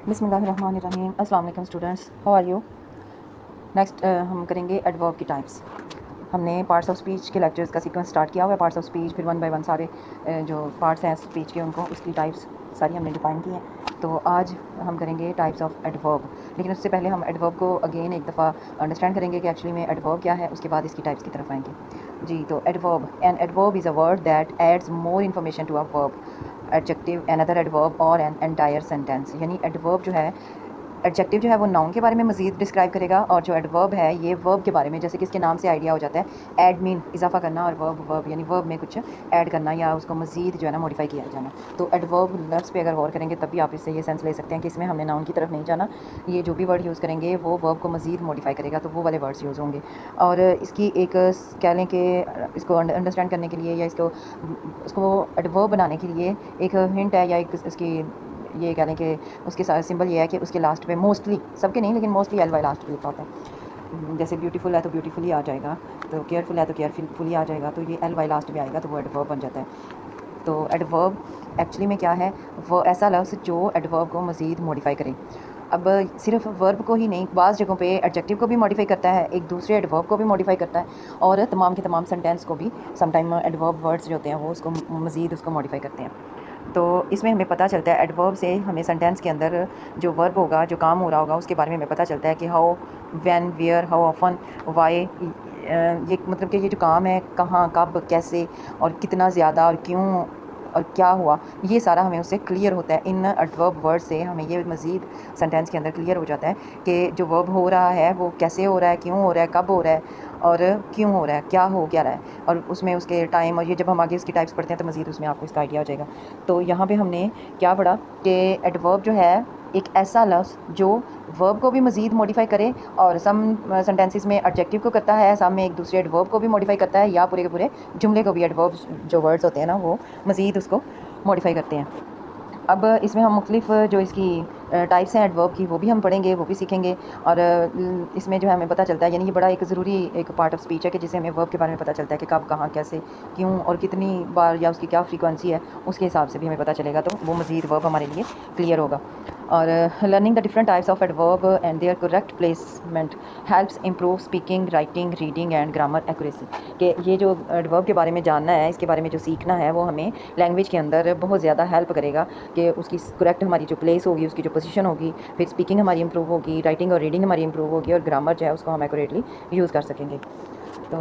बिस्मिल्लाहिर्रहमानिर्रहीम। अस्सलाम वालेकुम students, how are you. Next हम करेंगे एडवर्ब की टाइप्स। हमने पार्ट्स ऑफ स्पीच के लेक्चर्स का सीक्वेंस स्टार्ट किया हुआ है। पार्ट्स ऑफ स्पीच, फिर वन बाय वन सारे जो पार्ट्स हैं स्पीच के उनको उसकी टाइप्स सारी हमने डिफाइन की हैं। तो आज हम करेंगे टाइप्स ऑफ एडवर्ब, लेकिन उससे पहले हम एडवर्ब को अगेन एक दफ़ा अंडरस्टैंड करेंगे कि एक्चुअली में एडवर्ब क्या है, उसके बाद इसकी टाइप्स की तरफ आएंगे। जी, तो adverb, an adverb is a word that adds more information to a verb, adjective, another adverb और एन एंटायर सेंटेंस। यानी एडवर्ब जो है, एडजेक्टिव जो है वो नाउन के बारे में मज़ीद डिस्क्राइब करेगा, और जो एडवर्ब है ये वर्ब के बारे में, जैसे कि इसके नाम से आइडिया हो जाता है, ऐड मीन इजाफा करना, और वर्ब यानी वर्ब में कुछ ऐड करना या उसको मज़ीद जो है ना मॉडिफाई किया जाना। तो एडवर्ब लफ्ज़ पे अगर गौर करेंगे तभी आप इससे ये सेंस ले सकते हैं कि इसमें हमने नाउन की तरफ नहीं जाना, ये जो भी वर्ड यूज़ करेंगे वो वर्ब को मज़ीद मॉडिफाई करेगा, तो वो वाले वर्ड्स यूज़ होंगे। और इसकी एक कह लें कि इसको अंडरस्टैंड करने के लिए या इसको एडवर्ब बनाने के लिए एक हिंट है, या एक इसकी ये कह लें कि उसके साथ सिंबल ये है कि उसके लास्ट पे मोस्टली, सबके नहीं लेकिन मोस्टली एल वाई लास्ट पे लिखा होता है। जैसे ब्यूटीफुल है तो ब्यूटीफुली आ जाएगा, तो केयरफुल है तो केयरफुली आ जाएगा, तो ये एल वाई लास्ट में आएगा तो वो एडवर्ब बन जाता है। तो एडवर्ब एक्चुअली में क्या है, वो ऐसा लफ्ज़ जो एडवर्ब को मज़ीद मॉडिफाई करे। अब सिर्फ वर्ब को ही नहीं, बाज़ जगहों पे एडजेक्टिव को भी मॉडिफाई करता है, एक दूसरे एडवर्ब को भी मॉडिफाई करता है, और तमाम के तमाम सेंटेंस को भी समटाइम एडवर्ब वर्ड्स जो होते हैं वो उसको मज़ीद उसको मॉडिफाई करते हैं। तो इसमें हमें पता चलता है एडवर्ब से हमें सेंटेंस के अंदर जो वर्ब होगा, जो काम हो रहा होगा, उसके बारे में हमें पता चलता है कि how, when, where, how often, why, ये मतलब कि ये जो काम है कहाँ, कब, कैसे और कितना ज़्यादा और क्यों और क्या हुआ, ये सारा हमें उससे क्लियर होता है। इन एडवर्ब वर्ड से हमें ये मज़ीद सेंटेंस के अंदर क्लियर हो जाता है कि जो वर्ब हो रहा है वो कैसे हो रहा है, क्यों हो रहा है, कब हो रहा है और क्यों हो रहा है, क्या रहा है, और उसमें उसके टाइम, और ये जब हम आगे उसकी टाइप्स पढ़ते हैं तो मज़ीद उसमें आपको इसका आइडिया हो जाएगा। तो यहाँ पे हमने क्या पढ़ा कि एडवर्ब जो है एक ऐसा लफ्ज़ जो वर्ब को भी मज़ीद मॉडिफाई करे, और सम सेंटेंसेस में एडजेक्टिव को करता है, सम में एक दूसरे एडवर्ब को भी मॉडिफाई करता है, या पूरे के पूरे जुमले को भी एडवर्ब जो वर्ड्स होते हैं ना वो मज़ीद उसको मॉडिफाई करते हैं। अब इसमें हम मुख्तलिफ जो इसकी टाइप्स हैं एडवर्ब की वो भी हम पढ़ेंगे, वो भी सीखेंगे, और इसमें जो है हमें पता चलता है, यानी ये बड़ा एक ज़रूरी एक पार्ट ऑफ स्पीच है कि जिससे हमें वर्ब के बारे में पता चलता है कि कब, कहाँ, कैसे, क्यों और कितनी बार, या उसकी क्या फ्रीक्वेंसी है, उसके हिसाब से भी हमें पता चलेगा, तो वो मज़ीद वर्ब हमारे लिए क्लियर होगा। और learning the different types of adverb and their correct placement helps improve speaking, writing, reading and grammar accuracy. कि ये जो एडवर्ब के बारे में जानना है, इसके बारे में जो सीखना है, वो हमें लैंग्वेज के अंदर बहुत ज़्यादा हेल्प करेगा कि उसकी करेक्ट हमारी जो प्लेस होगी, उसकी जो पोजीशन होगी, फिर स्पीकिंग हमारी इंप्रूव होगी, राइटिंग और रीडिंग हमारी इंप्रूव होगी, और ग्रामर जो है उसको हम एक्यूरेटली यूज़ कर सकेंगे। तो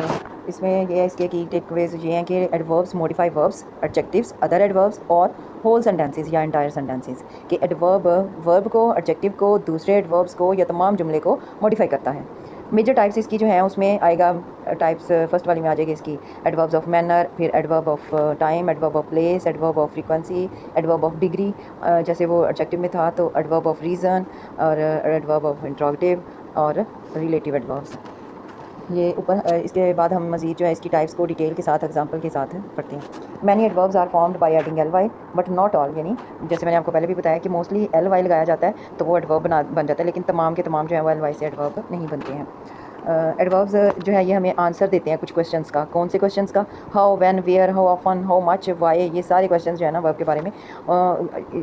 इसमें ये है, इसके की टेकअवेज ये हैं कि adverbs modify verbs, adjectives, other adverbs और होल सेंटेंसेस या एंटायर सेंटेंसेस। कि एडवर्ब वर्ब को, एडजेक्टिव को, दूसरे एडवर्ब्स को या तमाम जुमले को मॉडिफाई करता है। मेजर टाइप्स इसकी जो हैं उसमें आएगा, टाइप्स फर्स्ट वाली में आ जाएगी इसकी एडवर्ब्स ऑफ मैनर, फिर adverb of time, adverb of place, adverb of frequency, adverb of degree, जैसे वो एडजेक्टिव में था, तो एडवर्ब ऑफ रीज़न, और एडवर्ब ऑफ इंट्रोगेटिव और रिलेटिव एडवर्ब्स। ये ऊपर इसके बाद हम मज़ीद जो है इसकी टाइप्स को डिटेल के साथ, एग्जांपल के साथ पढ़ते हैं। Many adverbs are formed by adding L Y but not all, यानी जैसे मैंने आपको पहले भी बताया कि मोस्टली एल वाई लगाया जाता है तो वो एडवर्ब बन जाता है, लेकिन तमाम के तमाम जो है वो एल वाई से एडवर्ब नहीं बनते हैं। एडवर्ब्स जो है ये हमें आंसर देते हैं कुछ क्वेश्चंस का। कौन से क्वेश्चंस का? How, when, where, how often, how much, why, ये सारे क्वेश्चंस जो है ना वर्ब के बारे में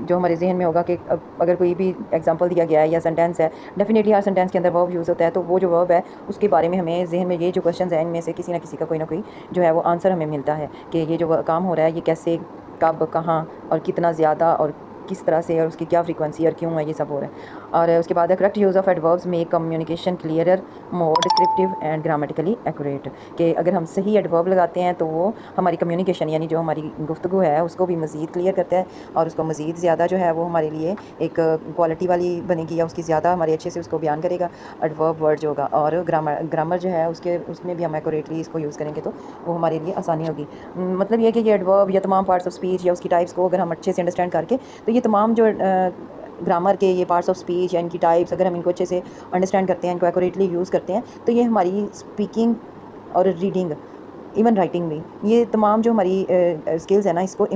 जो हमारे जहन में होगा कि अगर कोई भी एग्जांपल दिया गया है या सेंटेंस है, डेफिनेटली हर सेंटेंस के अंदर वर्ब यूज़ होता है, तो वो जो वर्ब है उसके बारे में हमें जहन में ये जो क्वेश्चंस हैं इनमें से किसी ना किसी का कोई ना कोई जो है वो आंसर हमें मिलता है कि ये जो काम हो रहा है ये कैसे, कब, कहाँ और कितना ज़्यादा और किस तरह से, और उसकी क्या फ्रीक्वेंसी और क्यों है, ये सब हो रहा है। और उसके बाद correct use of adverbs make communication clearer, more descriptive and grammatically accurate. कि अगर हम सही एडवर्ब लगाते हैं तो वो हमारी कम्युनिकेशन यानी जो हमारी गुफ्तगू है उसको भी मज़ीद क्लियर करता है, और उसको मज़ीद ज़्यादा जो है वो हमारे लिए एक क्वालिटी वाली बनेगी, या उसकी ज़्यादा हमारे अच्छे से उसको बयान करेगा एडवर्ब वर्ड जो होगा। और ग्रामर जो है उसमें भी हम एक्यूरेटली इसको यूज़ करेंगे तो वो हमारे लिए आसानी होगी। मतलब ये कि ये एडवर्ब या तमाम पार्ट्स ऑफ स्पीच या उसकी टाइप्स को अगर हम अच्छे से अंडरस्टैंड करके, तो ये तमाम जो ग्रामर के ये पार्ट्स ऑफ स्पीच या इनकी टाइप्स अगर हम इनको अच्छे से अंडरस्टैंड करते हैं, इनको एक्यूरेटली यूज़ करते हैं, तो ये हमारी स्पीकिंग और रीडिंग, इवन राइटिंग भी, ये तमाम जो हमारी स्किल्स है ना इसको।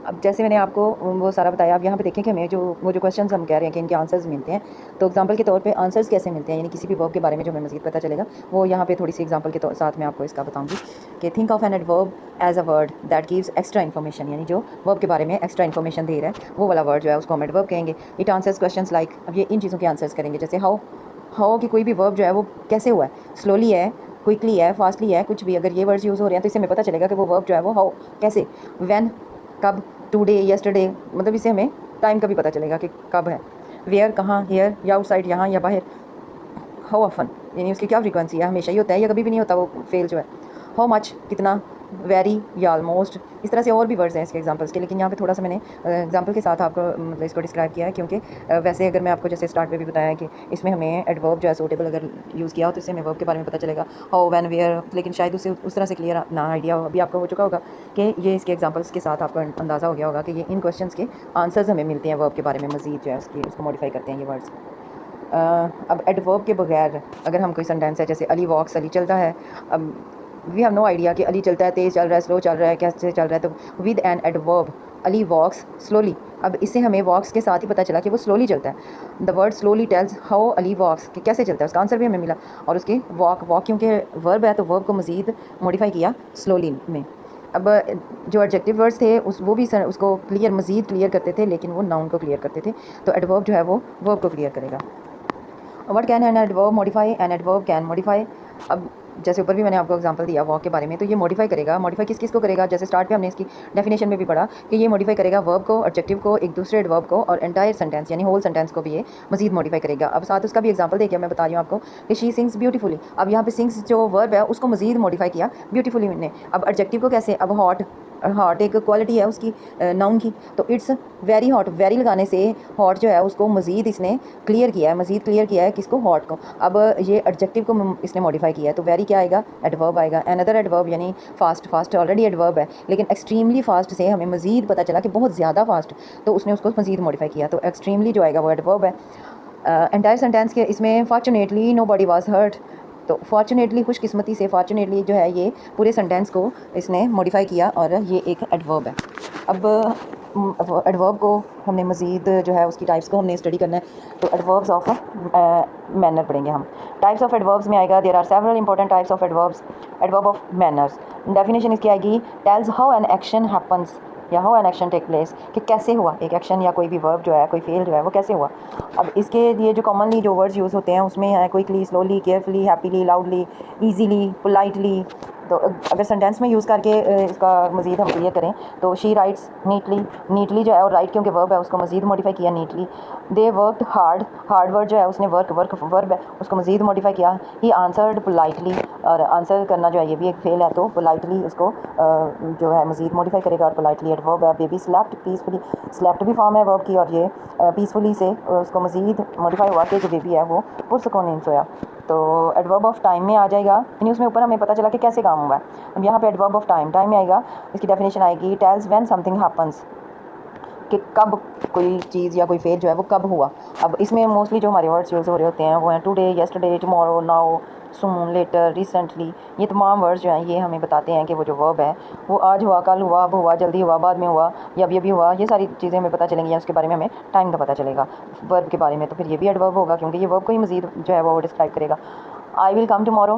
अब जैसे मैंने आपको वो सारा बताया, आप यहाँ पे देखें कि हमें जो क्वेश्चंस हम कह रहे हैं कि इनके आंसर्स मिलते हैं, तो एग्जांपल के तौर पे आंसर्स कैसे मिलते हैं, यानी किसी भी वर्ब के बारे में जो हमें मज़ीद पता चलेगा, वो यहाँ पे थोड़ी सी एग्जांपल के साथ मैं आपको इसका बताऊँगी कि think of an adverb as a word that gives extra information, यानी जो वर्ब के बारे में एक्स्ट्रा इन्फॉर्मेशन दे रहा है वो वाला वर्ड जो है उसको हम एडवर्ब कहेंगे। इट आंसर्स क्वेश्चन लाइक, अब ये इन चीज़ों के आंसर्स करेंगे, जैसे हाउ कि कोई भी वर्ब जो है वो कैसे हुआ है, स्लोली है, क्विकली है, फास्टली है, कुछ भी अगर ये वर्ड्स यूज़ हो रहे हैं तो इससे हमें पता चलेगा कि वो वर्ब जो है वो हाउ कैसे, व्हेन कब, टुडे, यस्टरडे, मतलब इससे हमें टाइम का भी पता चलेगा कि कब है, वेयर कहाँ, हियर या आउटसाइड यहाँ या बाहर, हाउ ऑफन यानी उसकी क्या फ्रीक्वेंसी है, हमेशा ही होता है या कभी भी नहीं होता वो फेल जो है, हाउ मच कितना, वेरी या ऑलमोस्ट, इस तरह से और भी वर्ड्स हैं इसके एग्जांपल्स के, लेकिन यहाँ पे थोड़ा सा मैंने एग्जांपल के साथ आपको मतलब इसको डिस्क्राइब किया है, क्योंकि वैसे अगर मैं आपको जैसे स्टार्ट में भी बताया कि इसमें हमें एडवर्ब जो है सूटेबल अगर यूज़ किया हो तो इससे हमें वर्ब के बारे में पता चलेगा, हाउ, व्हेन, वेयर, लेकिन शायद उससे उस तरह से क्लियर ना आइडिया हो, अभी आपको हो चुका होगा कि ये इसके एग्जांपल्स के साथ आपको अंदाज़ा हो गया होगा कि ये इन क्वेश्चन के आंसर्स हमें मिलते हैं वर्ब के बारे में, मजीद जो है उसको मॉडिफाई करते हैं ये वर्ड्स। अब एडवर्ब के बगैर अगर हम कोई सेंटेंस है, जैसे अली वॉक्स, अली चलता है, अब वी हैव नो आइडिया कि अली चलता है, तेज़ चल रहा है, स्लो चल रहा है, कैसे चल रहा है, तो with an adverb Ali walks slowly, अब इससे हमें वॉक्स के साथ ही पता चला कि वो स्लोली चलता है। The word slowly tells how Ali walks, कि कैसे चलता है, उसका आंसर भी हमें मिला, और उसके वॉक क्योंकि वर्ब है तो वर्ब को मज़ीद मॉडिफाई किया स्लोली में। अब जो एडजेक्टिव वर्ड्स थे वो भी उसको मज़ीद क्लियर करते थे, लेकिन वो नाउन को क्लियर करते थे, तो एडवर्ब जो है वो वर्ब को क्लियर करेगा। What can an adverb modify, an adverb can modify, अब जैसे ऊपर भी मैंने आपको एग्जांपल दिया वॉक के बारे में, तो ये मॉडिफाई करेगा, मॉडिफाई किस को करेगा, जैसे स्टार्ट पे हमने इसकी डेफिनेशन में भी पढ़ा कि ये मॉडिफाई करेगा वर्ब को, एडजेक्टिव को, एक दूसरे एडवर्ब को, और एंटायर सेंटेंस यानी होल सेंटेंस को भी ये मजीद मॉडिफाई करेगा। अब साथ उसका भी एग्जांपल देखिए, मैं बता रही हूँ आपको कि शी सिंग्स ब्यूटीफुली, अब यहाँ पे सिंग्स जो वर्ब है उसको मजीद मॉडिफाई किया ब्यूटीफुली ने। अब एडजेक्टिव को कैसे, अब हॉट एक क्वालिटी है उसकी नाउन की, तो इट्स वेरी हॉट, वेरी लगाने से हॉट जो है उसको मज़ीद इसने क्लियर किया है, मज़ीद क्लियर किया है किसको, हॉट को। अब ये एडजेक्टिव को इसने मॉडिफाई किया है, तो वेरी क्या आएगा, एडवर्ब आएगा। अनदर एडवर्ब यानी फास्ट ऑलरेडी एडवर्ब है, लेकिन एक्सट्रीमली फास्ट से हमें मज़ीद पता चला कि बहुत ज़्यादा फास्ट, तो उसने उसको मज़ीद मॉडिफाई किया, तो एक्सट्रीमली जो आएगा वो एडवर्ब है। एंटायर सेंटेंस के इसमें fortunately nobody was hurt, तो फॉर्चुनेटली खुशकिस्मती से, फॉर्चुनेटली जो है ये पूरे सेंटेंस को इसने मॉडिफाई किया, और ये एक एडवर्ब है। अब एडवर्ब को हमने मज़ीद जो है उसकी टाइप्स को हमने स्टडी करना है, तो एडवर्ब्स ऑफ मैनर पढ़ेंगे हम। टाइप्स ऑफ एडवर्ब्स में आएगा, there are several important types of adverbs. Adverb of manners, definition इसकी आएगी, tells how an action happens या how an action take place, कि कैसे हुआ एक एक्शन या कोई भी वर्ब जो है, कोई फेल जो है वो कैसे हुआ। अब इसके लिए जो कॉमनली जो वर्ड्स यूज़ होते हैं उसमें है quickly, slowly, carefully, happily, loudly, easily, politely. तो अगर सेंटेंस में यूज़ करके इसका मज़ीद हम क्लियर करें तो शी राइट्स नीटली, नीटली जो है, और राइट क्योंकि वर्ब है उसको मज़ीद मॉडिफाई किया neatly. They worked hard word जो है उसने वर्क वर्ब है उसको मज़ीद मॉडिफाई किया। ही आंसर्ड पोलाइटली, और आंसर करना जो है ये भी एक फेल है, तो पोलाइटली उसको जो है मज़ीद मॉडिफाई करेगा, और पोलाइटली एडवर्ब है। बेबी स्लेप्ट पीसफुली, स्लेप्ट भी फॉर्म है वर्ब की, और ये पीसफुली से उसको मज़ीद मॉडिफाई हुआ कि जो बेबी है वो पुरसुकून नींद सोया। तो एडवर्ब ऑफ टाइम में आ जाएगा, यानी उसमें ऊपर हमें पता चला कि कैसे काम हुआ है। अब यहाँ पे एडवर्ब ऑफ टाइम में आएगा, इसकी डेफिनेशन आएगी, टेल्स व्हेन समथिंग हैपन्स, कि कब कोई चीज़ या कोई फेल जो है वो कब हुआ। अब इसमें मोस्टली जो हमारे वर्ड्स यूज़ हो रहे होते हैं वो हैं टुडे, यस्टरडे, टुमारो, नाउ, सून, लेटर, रिसेंटली। ये तमाम वर्ड्स जो हैं ये हमें बताते हैं कि वो जो वर्ब है वो आज हुआ, कल हुआ, अब हुआ, जल्दी हुआ, बाद में हुआ, या अभी हुआ। ये सारी चीज़ें हमें पता चलेंगी, या उसके बारे में हमें टाइम का पता चलेगा वर्ब के बारे में, तो फिर ये भी एडवर्ब होगा क्योंकि ये वर्ब को ही मज़ीद जो है वो डिस्क्राइब करेगा। आई विल कम टुमारो,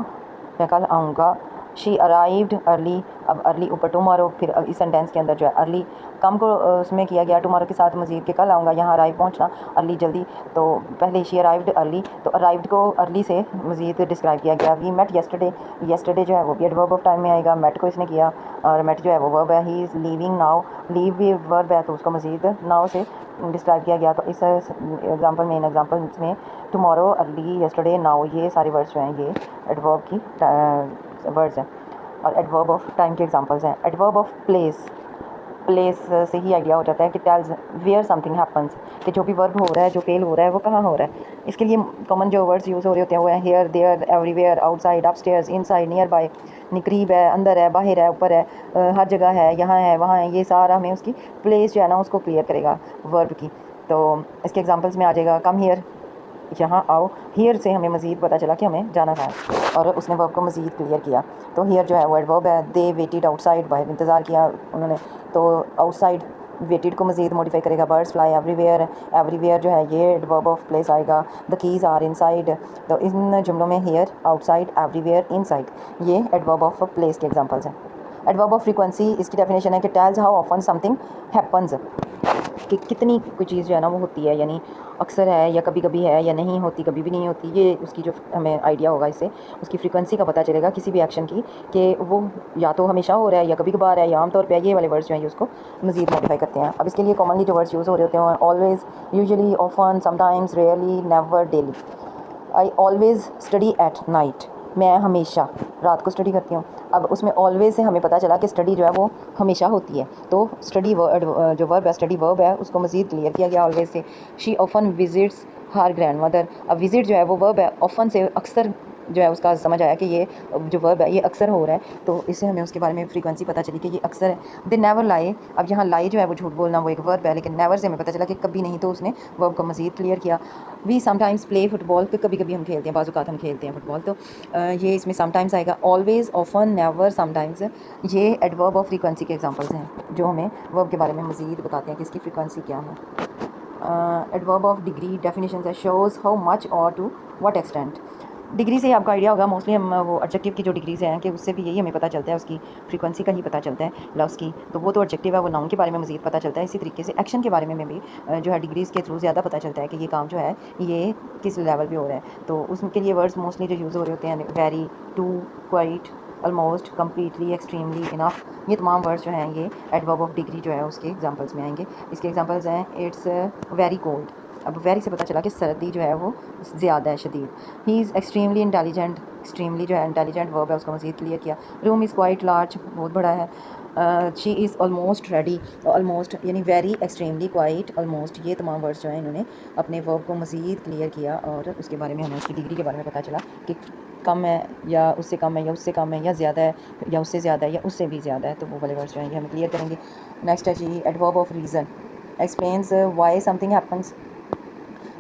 मैं कल आऊँगा। शी अराइव्ड अर्ली, अब अर्ली ऊपर टुमारो, फिर इस सेंटेंस के अंदर जो है अर्ली कम को उसमें किया गया टुमारो के साथ मज़ीद के कल आऊँगा, यहाँ अराइव पहुँचना, अर्ली जल्दी, तो पहले शी अराइव्ड अर्ली, तो अराइव्ड को अर्ली से मज़ीद डिस्क्राइब किया गया। वी मेट यस्टरडे, यस्टरडे जो है वो भी एडवर्ब ऑफ टाइम में आएगा, मेट को इसने किया, और मेट जो है वो वर्ब है। He is leaving now, leave भी वर्ब है तो उसको मज़ीद नाउ से डिस्क्राइब किया गया। तो इस एग्जांपल में, इन एग्जांपल्स में टुमारो, अर्ली, यस्टरडे, नाउ, ये सारे वर्ड्स जो हैं ये एडवर्ब की वर्ड्स हैं। और एडवर्ब ऑफ टाइम के एग्जांपल्स हैं। एडवर्ब ऑफ प्लेस, प्लेस से ही आइडिया हो जाता है कि टेल्स वेयर समथिंग हैपन्स, कि जो भी वर्ब हो रहा है, जो फेल हो रहा है वो कहाँ हो रहा है। इसके लिए कॉमन जो वर्ड्स यूज़ हो रहे होते हैं वो हैं here, there, everywhere, outside, upstairs, inside, nearby, करीब है, अंदर है, बाहर है, ऊपर है, हर जगह है, यहाँ है, वहाँ है। ये सारा हमें उसकी प्लेस जो है ना उसको क्लियर करेगा वर्ब की। तो इसके एग्जांपल्स में आ जाएगा कम हियर, यहाँ आओ। हियर से हमें मज़ीद पता चला कि हमें जाना था, और उसने वर्ब को मज़ीद क्लियर किया। तो हियर जो है वो एडवर्ब है। दे वेटेड आउटसाइड, बाहर इंतज़ार किया उन्होंने, तो आउटसाइड वेटेड को मज़ीद मॉडिफाई करेगा। बर्ड्स फ्लाई एवरीवेयर, एवरीवेयर जो है ये एडवर्ब ऑफ प्लेस आएगा। द कीज़ आर इनसाइड, तो इन जुमलों में हियर, आउटसाइड, एवरीवेयर, इनसाइड ये एडवर्ब ऑफ प्लेस के एग्जांपल्स हैं। एडवर्ब ऑफ फ्रीक्वेंसी इसकी डेफिनेशन है कि tales how often something happens, कि कितनी कोई चीज़ जो है ना वो होती है, यानी अक्सर है या कभी कभी है या नहीं होती, कभी भी नहीं होती। ये उसकी जो हमें आइडिया होगा, इससे उसकी फ्रीक्वेंसी का पता चलेगा किसी भी एक्शन की, कि वो या तो हमेशा हो रहा है या कभी कभार है या आमतौर पे। ये वाले वर्ड्स जो हैं उसको मज़ीद मॉडिफाई करते हैं। अब इसके लिए कॉमनली जो वर्ड्स यूज़ हो रहे होते हैं, always, usually, often, sometimes, rarely, never, daily. I always study at night, मैं हमेशा रात को स्टडी करती हूँ। अब उसमें ऑलवेज से हमें पता चला कि स्टडी जो है वो हमेशा होती है, तो स्टडी वर्ड जो वर्ब है, स्टडी वर्ब है, उसको मज़ीद क्लियर किया गया always say. She often visits her grand mother. अब विजिट जो है वो वर्ब है, ऑफन से अक्सर जो है उसका समझ आया कि ये जो वर्ब है ये अक्सर हो रहा है, तो इससे हमें उसके बारे में फ्रीक्वेंसी पता चली कि ये अक्सर है। दे नेवर लाई, अब यहाँ लाई जो है वो झूठ बोलना, वो एक वर्ब है, लेकिन नेवर से हमें पता चला कि कभी नहीं, तो उसने वर्ब को मज़ीद क्लियर किया। वी समटाइम्स प्ले फुटबॉल, तो कभी कभी हम खेलते हैं, बाज़-औक़ात हम खेलते हैं फुटबॉल, तो ये इसमें समटाइम्स आएगा। ऑलवेज़, ऑफन, नेवर, समटाइम्स ये एडवर्ब ऑफ फ्रीक्वेंसी के एग्जांपल्स हैं, जो हमें वर्ब के बारे में मज़ीद बताते हैं कि इसकी फ्रीक्वेंसी क्या है। एडवर्ब ऑफ डिग्री डेफिनेशन है, शोज़ हाउ मच और टू व्हाट एक्सटेंट। डिग्री से आपका आइडिया होगा, मोस्टली हम वो एडजेक्टिव की जो डिग्रीज हैं कि उससे भी यही हमें पता चलता है, उसकी फ्रीक्वेंसी का ही पता चलता है लफ्ज़ की, तो वो तो एडजेक्टिव है, वो नाउन के बारे में मज़ीद पता चलता है। इसी तरीके से एक्शन के बारे में भी जो है डिग्रीज़ के थ्रू ज़्यादा पता चलता है कि ये काम जो है ये किस लेवल पे हो रहा है। तो उसके लिए वर्ड्स मोस्टली जो यूज़ हो रहे होते हैं, very, too, quite, almost, completely, extremely, enough, ये तमाम वर्ड्स जो हैं ये एडवर्ब ऑफ डिग्री जो है उसके एग्जांपल्स में आएंगे। इसके एग्जांपल्स हैं, इट्स वेरी कोल्ड, अब वेरी से पता चला कि सर्दी जो है वो ज़्यादा है, शदीद। He is extremely intelligent, extremely जो है इंटेलिजेंट वर्ब है, उसको मज़ीद क्लियर किया। रूम इज़ क्वाइट लार्ज, बहुत बड़ा है। She is almost ready, almost यानी वेरी, एक्सट्रीमली, क्वाइट, ऑलमोस्ट, ये तमाम वर्ड्स जो हैं इन्होंने अपने वर्ब को मज़ीद क्लियर किया, और उसके बारे में हमें उसकी डिग्री के बारे में पता चला कि कम है या उससे कम है या उससे कम है या ज़्यादा है या उससे ज़्यादा है या उससे भी ज़्यादा है, तो वो वाले वर्ड्स जो हैं ये हमें क्लियर करेंगे। नेक्स्ट है जी adverb of reason, explains why something happens,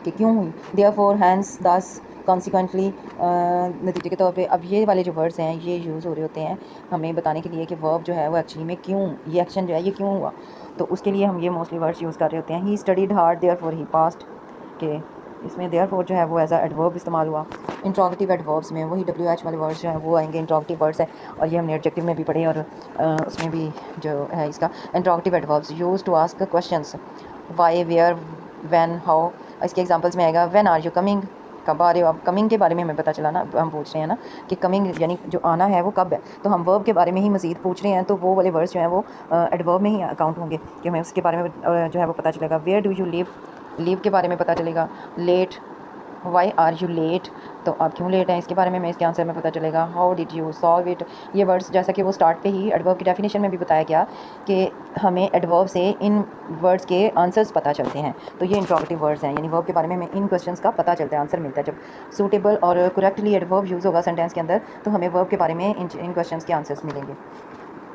कि क्यों हुई। देयरफॉर, हैंस, दस, कॉन्सिक्वेंटली, नतीजे के तौर पे। अब ये वाले जो वर्ड्स हैं ये यूज़ हो रहे होते हैं हमें बताने के लिए कि वर्ब जो है वो एक्चुअली में क्यों, ये एक्शन जो है ये क्यों हुआ, तो उसके लिए हम ये मोस्टली वर्ड्स यूज़ कर रहे होते हैं। He studied hard, therefore he passed, के इसमें देयरफॉर जो है वो एज अ एडवर्ब इस्तेमाल हुआ। इंट्रोगेटिव एडवर्ब्स में वही WH वाले वर्ड्स जो हैं वो आएंगे, इंट्रोगेटिव वर्ड्स हैं, और ये हमने एडजेक्टिव में भी पढ़े, और उसमें भी जो है इसका interrogative adverbs use to ask questions, why, where, when, how. इसके एग्जांपल्स में आएगा, व्हेन आर यू कमिंग, कब आ रहे हो। अब कमिंग के बारे में हमें पता चला ना, हम पूछ रहे हैं ना कि कमिंग यानी जो आना है वो कब है, तो हम वर्ब के बारे में ही मज़ीद पूछ रहे हैं, तो वो वाले वर्ड्स जो हैं वो एडवर्ब में ही अकाउंट होंगे कि हमें उसके बारे में जो है वो पता चलेगा। Where do you live, live के बारे में पता चलेगा। Late, why are you late, तो आप क्यों लेट हैं, इसके बारे में हमें इसके आंसर में पता चलेगा। How did you solve it, ये वर्ड्स जैसा कि वो स्टार्ट पे ही एडवर्ब की डेफिनेशन में भी बताया गया कि हमें एडवर्ब से इन वर्ड्स के आंसर्स पता चलते हैं, तो ये इंट्रोगेटिव वर्ड्स हैं, यानी वर्ब के बारे में हमें इन क्वेश्चंस का पता चलता है, आंसर मिलता है। जब सूटेबल और करेक्टली एडवर्ब यूज़ होगा सेंटेंस के अंदर, तो हमें वर्ब के बारे में इन क्वेश्चंस के आंसर्स मिलेंगे।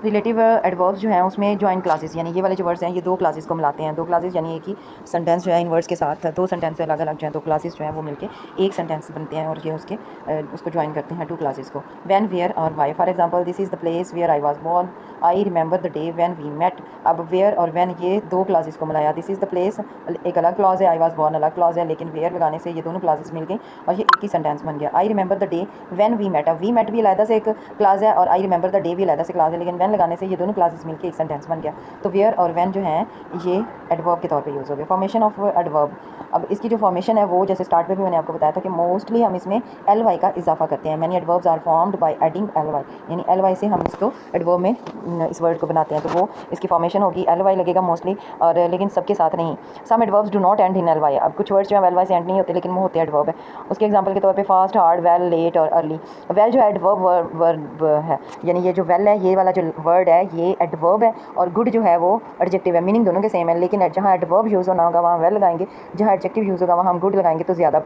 रिलेटिव एडवर्ब्स जो हैं उसमें जॉइंट क्लासेस, यानी ये वाले जो वर्ड्स हैं ये दो क्लासेस को मिलाते हैं। दो क्लासेस यानी एक ही सेंटेंस जो है इन वर्ड्स के साथ, दो सेंटेंस से अलग अलग जो है दो क्लासेस जो हैं वो मिलके एक सेंटेंस बनते हैं, और ये उसको ज्वाइन करते हैं टू क्लासेस को। व्हेन, वेयर और why. For example, this is the place where I was born, I remember the day when we met. अब वेयर और व्हेन ये दो क्लासेस को मिलाया। दिस इज़ द प्लेस एक अलग क्लॉज है, आई वाज बोर्न अलग क्लॉज है, लेकिन वेयर लगाने से ये दोनों क्लासेस मिल गई और ये एक ही सेंटेंस बन गया। I remember the day when we met, अब वी मेट भी अलग से एक क्लास है और आई रिमेंबर द डे भी अलग से क्लास है, लेकिन व्हेन लगाने से ये दोनों क्लासेस मिलकर एक सेंटेंस बन गया। तो वेयर और व्हेन जो हैं ये एडवर्ब के तौर पे यूज़ हो गए। फॉर्मेशन ऑफ एडवर्ब, अब इसकी जो फॉर्मेशन है वो जैसे स्टार्ट पे भी मैंने आपको बताया था कि मोस्टली हम इसमें ly का इजाफा करते हैं। Many adverbs are formed by adding ly, यानी ly से हम इसको एडवर्ब में इस वर्ड को बनाते हैं, तो वो इसकी फॉर्मेशन होगी ly लगेगा मोस्टली, और लेकिन सबके साथ नहीं। Some adverbs do not end in ly, अब कुछ वर्ड्स जो है ly से एंड नहीं होते लेकिन वो होते हैं एडवर्ब है। उसके एग्जांपल के तौर पे फास्ट, हार्ड, वेल, लेट और अर्ली। वेल जो है एडवर्ब वर्ब है, यानी ये जो वेल है ये वाला जो वर्ड है ये एडवर्ब है, और गुड जो है वो एडजेक्टिव है, मीनिंग दोनों के सेम है, लेकिन जहाँ एडवर्ब यूज़ होना होगा वहाँ वेल लगाएंगे, जहाँ एडजेक्टिव यूज़ होगा वहाँ हम गुड लगाएंगे, तो ज़्यादा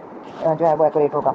जो है वो एक्यूरेट होगा।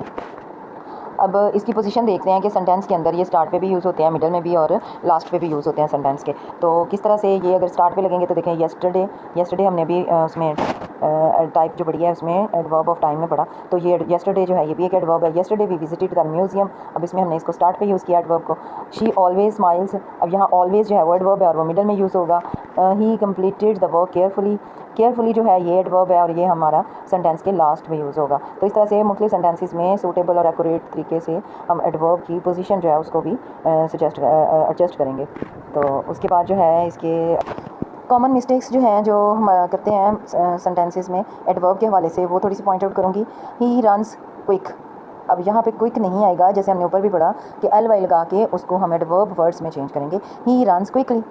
अब इसकी पोजीशन देखते हैं कि सेंटेंस के अंदर ये स्टार्ट पे भी यूज़ होते हैं, मिडल में भी और लास्ट पे भी यूज़ होते हैं सेंटेंस के। तो किस तरह से ये अगर स्टार्ट पे लगेंगे तो देखें, येस्टरडे, येस्टरडे हमने भी उसमें टाइप जो पढ़ी है उसमें एडवर्ब ऑफ टाइम में पढ़ा। तो ये येस्टरडे जो है ये भी एक एडवर्ब है। Yesterday we visited the museum, अब इसमें हमने इसको स्टार्ट पे यूज़ किया एडवर्ब को। शी ऑलवेज स्माइल्स, अब यहाँ ऑलवेज जो है वो एडवर्ब है और वो मिडल में यूज़ होगा। He completed the work carefully, carefully जो है ये एडवर्ब है और ये हमारा सेंटेंस के लास्ट में यूज़ होगा। तो इस तरह से मुख्तलिफ सेंटेंसेस में सूटेबल और एक्यूरेट तरीके से हम एडवर्ब की पोजीशन जो है उसको भी एडजस्ट करेंगे। तो उसके बाद जो है इसके कॉमन मिस्टेक्स जो हैं जो हम करते हैं सेंटेंसेस में एडवर्ब के हवाले से, वो थोड़ी सी पॉइंट आउट करूँगी। ही रन्स क्विक, अब यहाँ पे क्विक नहीं आएगा, जैसे हमने ऊपर भी पढ़ा कि एल वाई लगा के उसको हम एडवर्ब वर्ड्स में चेंज करेंगे। ही रन्स क्विकली,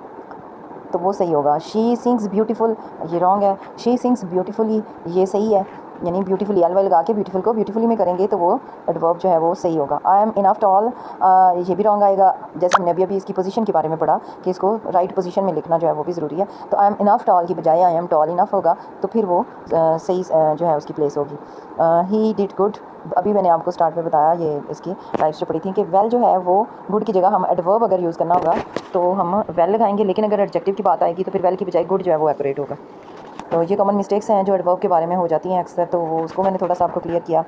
तो वो सही होगा। शी सिंग्स ब्यूटीफुल, ये रॉन्ग है। शी सिंग्स ब्यूटीफुली, ये सही है, यानी ब्यूटीफुली एल वाई लगा के ब्यूटीफुल को ब्यूटीफुली में करेंगे तो वो एडवर्ब जो है वो सही होगा। आई एम इनफ टॉल, ये भी रॉन्ग आएगा, जैसे हमने अभी इसकी पोजीशन के बारे में पढ़ा कि इसको राइट पोजीशन में लिखना जो है वो भी ज़रूरी है। तो आई एम इनफ टॉल की बजाय आई एम टॉल इनफ होगा, तो फिर वो सही जो है उसकी प्लेस होगी। ही डिड गुड, अभी मैंने आपको स्टार्ट में बताया ये इसकी टाइप्स जो पढ़ी थी कि वेल जो है वो गुड की जगह हम एडवर्ब अगर यूज़ करना होगा तो हम वेल लगाएंगे, लेकिन अगर एडजेक्टिव की बात आएगी तो फिर वेल की बजाय गुड जो है वो एक्यूरेट होगा। तो ये कॉमन मिस्टेक्स हैं जो एडवर्ब के बारे में हो जाती हैं अक्सर, तो वो उसको मैंने थोड़ा सा आपको क्लियर किया।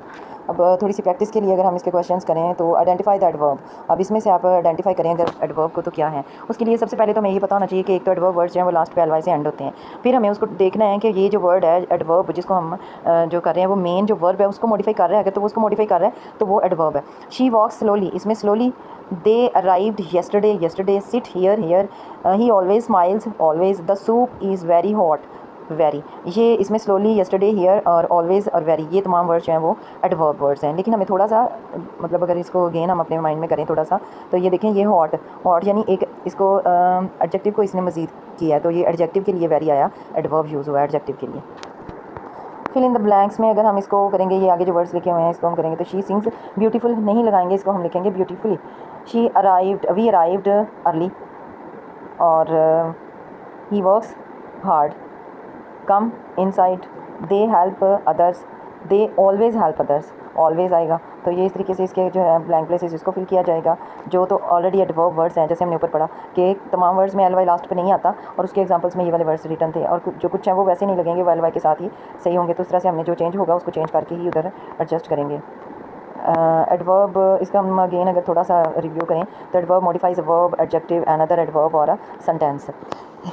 अब थोड़ी सी प्रैक्टिस के लिए अगर हम इसके क्वेश्चंस करें तो आइडेंटिफाई द एडवर्ब, अब इसमें से आप आइडेंटिफाई करें अगर एडवर्ब को तो क्या है। उसके लिए सबसे पहले तो हमें ये पता होना चाहिए कि एक तो एडवर्ब वर्ड्स जो हैं वो लास्ट पे एल वाई से एंड होते हैं। फिर हमें उसको देखना है कि ये जो वर्ड है एडवर्ब जिसको हम जो कर रहे हैं वो मेन जो वर्ब है उसको मॉडिफाई कर रहा है, अगर तो वो उसको मॉडिफाई कर रहा है तो वो एडवर्ब है। शी वॉक्स स्लोली, इसमें slowly, they arrived yesterday, yesterday, sit here, here, he always smiles, always, the soup is very hot, very, ये इसमें स्लोली, येस्टरडे, हियर और ऑलवेज और वेरी, ये तमाम वर्ड्स जो हैं वो एडवर्ब वर्ड्स हैं। लेकिन हमें थोड़ा सा मतलब अगर इसको अगेन हम अपने माइंड में करें थोड़ा सा, तो ये देखें ये हॉट, हॉट यानी एक इसको एडजेक्टिव को इसने मज़ीद किया है, तो ये एडजेक्टिव के लिए वेरी आया, एडवर्ब यूज़ हुआ है एडजेक्टिव के लिए। फिल इन द ब्लैंक्स में अगर हम इसको करेंगे, ये आगे जो वर्ड्स लिखे हुए हैं इसको हम करेंगे, तो शी सिंग्स ब्यूटीफुल नहीं लगाएंगे, इसको हम लिखेंगे beautifully. She arrived, we arrived early, और he works hard, come inside, they help others, they always help others, always आएगा। तो ये इस तरीके से इसके जो है ब्लैंक प्लेसेस इसको फिल किया जाएगा, जो तो ऑलरेडी एडवर्ब वर्ड्स हैं, जैसे हमने ऊपर पढ़ा कि तमाम वर्ड्स में एल वाई लास्ट पे नहीं आता और उसके एग्जांपल्स में ये वाले वर्ड्स रिटर्न थे, और जो कुछ हैं वो वैसे नहीं लगेंगे, वो एल वाई के साथ ही सही होंगे। तो इस तरह से हमने जो चेंज होगा उसको चेंज करके ही उधर एडजस्ट करेंगे। एडवर्ब, इसका हम अगेन अगर थोड़ा सा रिव्यू करें तो एडवर्ब मॉडिफाइज अ वर्ब, एडजेक्टिव, अनदर एडवर्ब और अ सेंटेंस,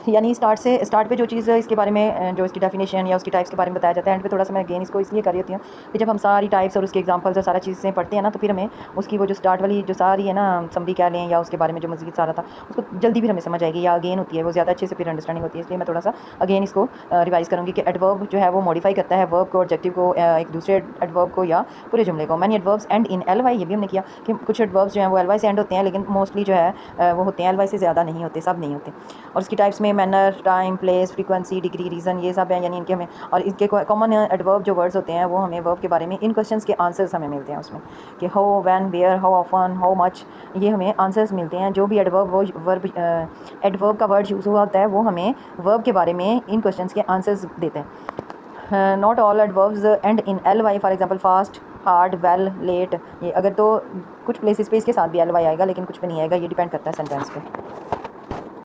यानी स्टार्ट पे जो चीज़ इसके बारे में जो इसकी डेफिनेशन या उसकी टाइप्स के बारे में बताया जाता है, एंड पे थोड़ा सा मैं अगेन इसको इसलिए कर रही होती हूँ कि जब हम सारी टाइप्स और उसके एग्जांपल्स और सारा चीज़ें पढ़ते हैं ना, तो फिर हमें उसकी वो जो स्टार्ट वाली जो सारी है ना समरी कह लें या उसके बारे में जो मज़ीद सारा था उसको जल्दी फिर हमें समझ आएगी, या अगेन होती है वो ज़्यादा अच्छे से फिर अंडरस्टैंडिंग होती है। इसलिए मैं थोड़ा सा अगेन इसको रिवाइज़ करूँगी कि एडवर्ब जो है वो मॉडिफाई करता है वर्ब को, एडजेक्टिव को, एक दूसरे एडवर्ब को या पूरे जुमले को। Many adverbs end in L Y, ये भी हमने किया कि कुछ एडवर्ब्स जो हैं वो एल वाई से एंड होते हैं, लेकिन मोस्टली जो है वो होते हैं एल वाई से ज़्यादा नहीं होते, सब नहीं होते। और इसकी टाइप्स में manner, time, place, frequency, degree, reason, ये सब हैं, यानी इनके हमें और इनके कॉमन एडवर्ब जो वर्ड्स होते हैं वो हमें वर्ब के बारे में इन क्वेश्चंस के आंसर्स हमें मिलते हैं उसमें, कि how, when, where, how often, how much, ये हमें आंसर्स मिलते हैं। जो भी एडवर्ब का वर्ड यूज़ हुआ होता है वो हमें वर्ब के बारे में इन क्वेश्चंस के आंसर्स देते हैं। Not all adverbs end in L Y, for example fast, hard, well, late, ये अगर तो कुछ प्लेसेस पे इसके साथ भी एल वाई आएगा लेकिन कुछ पे नहीं आएगा, ये डिपेंड करता है सेंटेंस पे।